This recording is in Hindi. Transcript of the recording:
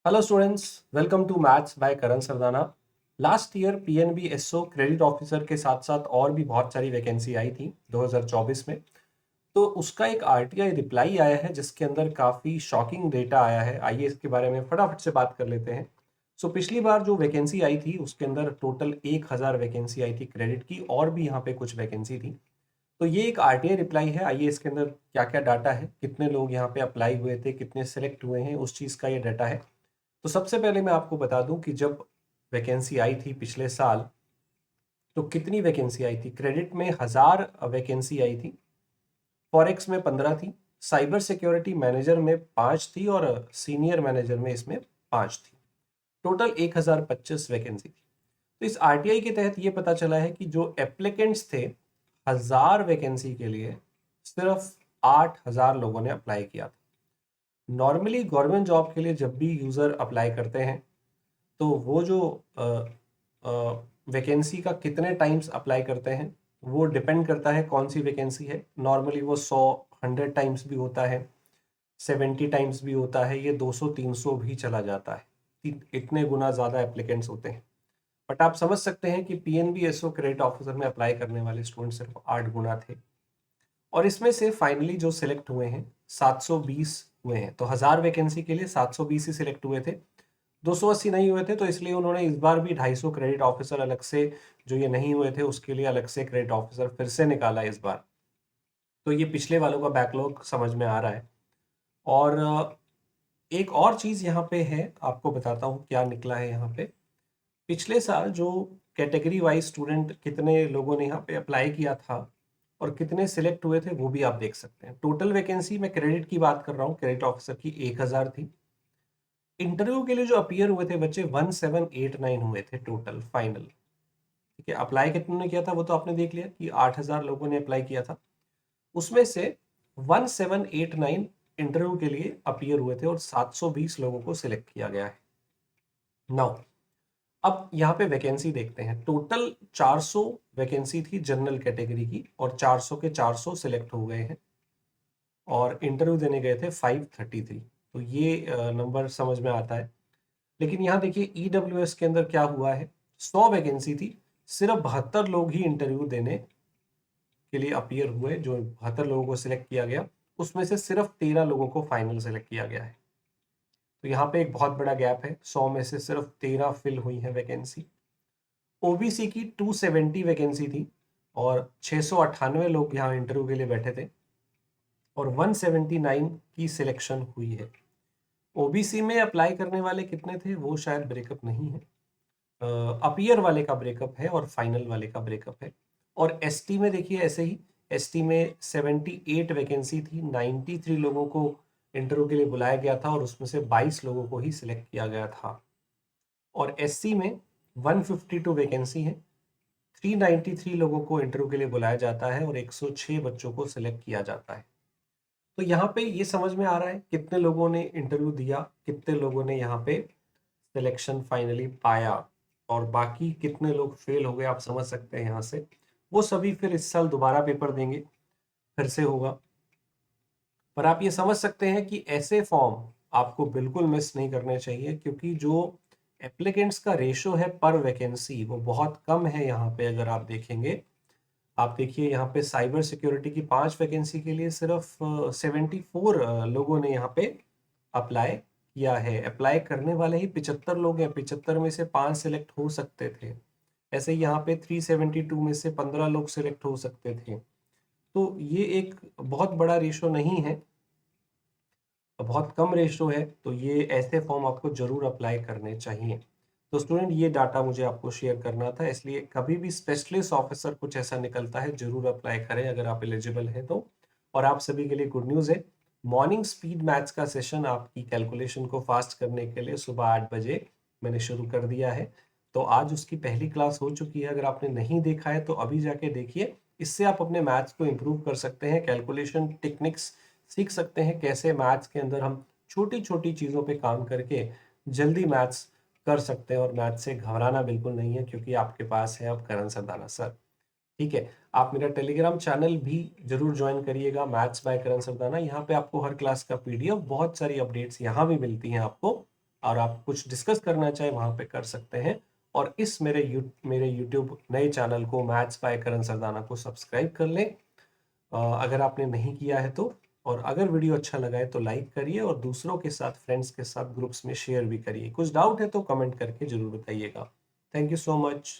Hello students, welcome to maths by Karan Sardana. Last year PNB SO credit officer के साथ साथ और भी बहुत सारी वैकेंसी आई थी 2024 में। तो उसका एक आरटीआई रिप्लाई आया है जिसके अंदर काफ़ी शॉकिंग डेटा आया है। आइए इसके बारे में फटाफट से बात कर लेते हैं। पिछली बार जो वैकेंसी आई थी उसके अंदर टोटल 1000 वैकेंसी आई थी क्रेडिट की, और भी यहाँ पे कुछ वैकेंसी थी। तो ये एक आरटीआई रिप्लाई है। आइए इसके अंदर क्या क्या डाटा है, कितने लोग यहाँ पे अप्लाई हुए थे, कितने सेलेक्ट हुए हैं, उस चीज़ का ये डाटा है। तो सबसे पहले मैं आपको बता दूं कि जब वैकेंसी आई थी पिछले साल, तो कितनी वैकेंसी आई थी। क्रेडिट में 1000 वैकेंसी आई थी, फॉरेक्स में 15 थी, साइबर सिक्योरिटी मैनेजर में 5 थी, और सीनियर मैनेजर में इसमें 5 थी। टोटल 1025 वैकेंसी थी। तो इस आरटीआई के तहत ये पता चला है कि जो एप्लीकेंट्स थे 1000 वैकेंसी के लिए, सिर्फ 8000 लोगों ने अप्लाई किया था। नॉर्मली गवर्नमेंट जॉब के लिए जब भी यूज़र अप्लाई करते हैं तो वो जो वैकेंसी का कितने टाइम्स अप्लाई करते हैं वो डिपेंड करता है कौन सी वैकेंसी है। नॉर्मली वो 100 टाइम्स भी होता है, 70 टाइम्स भी होता है, ये 200-300 भी चला जाता है। इतने गुना ज़्यादा एप्लीकेंट्स होते हैं। बट आप समझ सकते हैं कि पीएनबी एसओ क्रेडिट ऑफिसर में अप्लाई करने वाले स्टूडेंट सिर्फ 8 गुना थे, और इसमें से फाइनली जो सिलेक्ट हुए हैं 720 हुए हैं। तो 1000 वैकेंसी के लिए 720 ही सिलेक्ट हुए थे, 280 नहीं हुए थे। तो इसलिए उन्होंने इस बार भी 250 क्रेडिट ऑफिसर अलग से, जो ये नहीं हुए थे उसके लिए अलग से क्रेडिट ऑफिसर फिर से निकाला इस बार। तो ये पिछले वालों का बैकलॉग समझ में आ रहा है। और एक और चीज़ यहाँ पे है, आपको बताता हूँ क्या निकला है यहाँ पे। पिछले साल जो कैटेगरी वाइज स्टूडेंट कितने लोगों ने यहाँ पे अप्लाई किया था और कितने सिलेक्ट हुए थे वो भी आप देख सकते हैं। टोटल वैकेंसी मैं क्रेडिट की बात कर रहा हूँ, क्रेडिट ऑफिसर की 1000 थी। इंटरव्यू के लिए जो अपीयर हुए थे बच्चे 1789 हुए थे टोटल फाइनल। ठीक है, अप्लाई कितने ने किया था वो तो आपने देख लिया कि 8000 लोगों ने अप्लाई किया था। उसमें से 1789 इंटरव्यू के लिए अपीयर हुए थे और 720 लोगों को सिलेक्ट किया गया है। नाउ अब यहाँ पे वैकेंसी देखते हैं। टोटल 400 वैकेंसी थी जनरल कैटेगरी की, और 400 के 400 सिलेक्ट हो गए हैं, और इंटरव्यू देने गए थे 533। तो ये नंबर समझ में आता है। लेकिन यहाँ देखिए ईडब्ल्यूएस के अंदर क्या हुआ है। 100 वैकेंसी थी, सिर्फ 72 लोग ही इंटरव्यू देने के लिए अपीयर हुए। जो 72 लोगों को सिलेक्ट किया गया उसमें से सिर्फ 13 लोगों को फाइनल सेलेक्ट किया गया है। तो यहाँ पे एक बहुत बड़ा गैप है, 100 में से सिर्फ 13 फिल हुई है वैकेंसी। ओबीसी की 270 वैकेंसी थी, और 698 लोग यहाँ इंटरव्यू के लिए बैठे थे, और 179 की सिलेक्शन हुई है। ओबीसी में अप्लाई करने वाले कितने थे वो शायद ब्रेकअप नहीं है, अपीयर वाले का ब्रेकअप है और फाइनल वाले का ब्रेकअप है। और एसटी में देखिए ऐसे ही, एसटी में 78 वैकेंसी थी, 93 लोगों को इंटरव्यू के लिए बुलाया गया था, और उसमें से 22 लोगों को ही सिलेक्ट किया गया था। और एससी में 152 वैकेंसी है, 393 लोगों को इंटरव्यू के लिए बुलाया जाता है, और 106 बच्चों को सिलेक्ट किया जाता है। तो यहाँ पे ये समझ में आ रहा है कितने लोगों ने इंटरव्यू दिया, कितने लोगों ने यहाँ पे सिलेक्शन फाइनली पाया, और बाकी कितने लोग फेल हो गए आप समझ सकते हैं यहाँ से। वो सभी फिर इस साल दोबारा पेपर देंगे, फिर से होगा। पर आप ये समझ सकते हैं कि ऐसे फॉर्म आपको बिल्कुल मिस नहीं करने चाहिए, क्योंकि जो एप्लीकेंट्स का रेशो है पर वैकेंसी वो बहुत कम है यहाँ पे। अगर आप देखेंगे, आप देखिए यहाँ पे साइबर सिक्योरिटी की 5 वैकेंसी के लिए सिर्फ 74 लोगों ने यहाँ पे अप्लाई किया है। अप्लाई करने वाले ही 75 लोग हैं, 75 में से 5 सिलेक्ट हो सकते थे। ऐसे ही यहाँ पे 372 में से 15 लोग सिलेक्ट हो सकते थे। तो ये एक बहुत बड़ा रेशो नहीं है, बहुत कम रेशो है। तो ये ऐसे फॉर्म आपको जरूर अप्लाई करने चाहिए। तो स्टूडेंट, ये डाटा मुझे आपको शेयर करना था, इसलिए कभी भी स्पेशलिस्ट ऑफिसर कुछ ऐसा निकलता है जरूर अप्लाई करें अगर आप एलिजिबल हैं तो। और आप सभी के लिए गुड न्यूज़ है, मॉर्निंग स्पीड मैथ्स का सेशन आपकी कैलकुलेशन को फास्ट करने के लिए सुबह 8 बजे मैंने शुरू कर दिया है। तो आज उसकी पहली क्लास हो चुकी है। अगर आपने नहीं देखा है तो अभी जाके देखिए। इससे आप अपने मैथ्स को इम्प्रूव कर सकते हैं, कैलकुलेशन टेक्निक्स सीख सकते हैं, कैसे मैथ्स के अंदर हम छोटी छोटी चीज़ों पे काम करके जल्दी मैथ्स कर सकते हैं। और मैथ्स से घबराना बिल्कुल नहीं है, क्योंकि आपके पास है अब करण सरदाना सर। ठीक है, आप मेरा टेलीग्राम चैनल भी जरूर ज्वाइन करिएगा, मैथ्स बाय करण सरदाना। यहाँ पे आपको हर क्लास का पीडीएफ, बहुत सारी अपडेट्स यहाँ भी मिलती हैं आपको और आप कुछ डिस्कस करना चाहे वहाँ पे कर सकते हैं। और इस मेरे यूट्यूब नए चैनल को मैथ्स बाय करण सरदाना को सब्सक्राइब कर लें अगर आपने नहीं किया है तो। और अगर वीडियो अच्छा लगा है तो लाइक करिए और दूसरों के साथ, फ्रेंड्स के साथ ग्रुप्स में शेयर भी करिए। कुछ डाउट है तो कमेंट करके जरूर बताइएगा। Thank you so much.